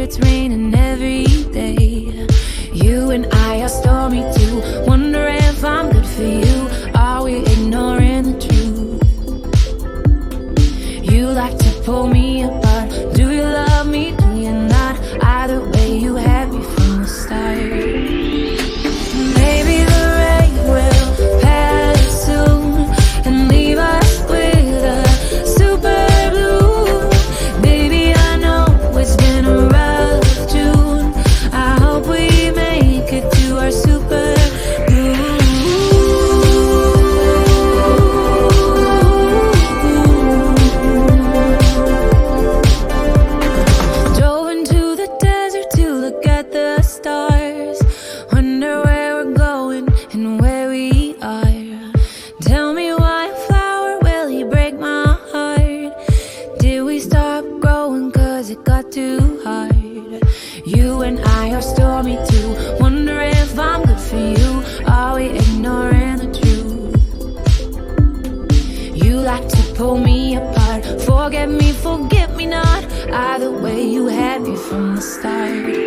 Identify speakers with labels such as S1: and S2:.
S1: it's raining every day. You and I are stormy too. Wonder if I'm good for you. Are we ignoring the truth? You like to pull me apart. Do you love me? Do you not? Either way, you had me from the start. Maybe the rain will pass soon and leave us with a super blue. Baby, I know it's been a rough June. I hope we make it to our super blue. Drove into the desert to look at the stars. Wonder where we're going and where we are. Tell me why a flower will he break my heart? Did we stop growing cause it got too hard? You and I are stormy too. Wonder if I'm good for you. Are we ignoring the truth? You like to pull me apart. Forget me not. Either way, you had me from the start.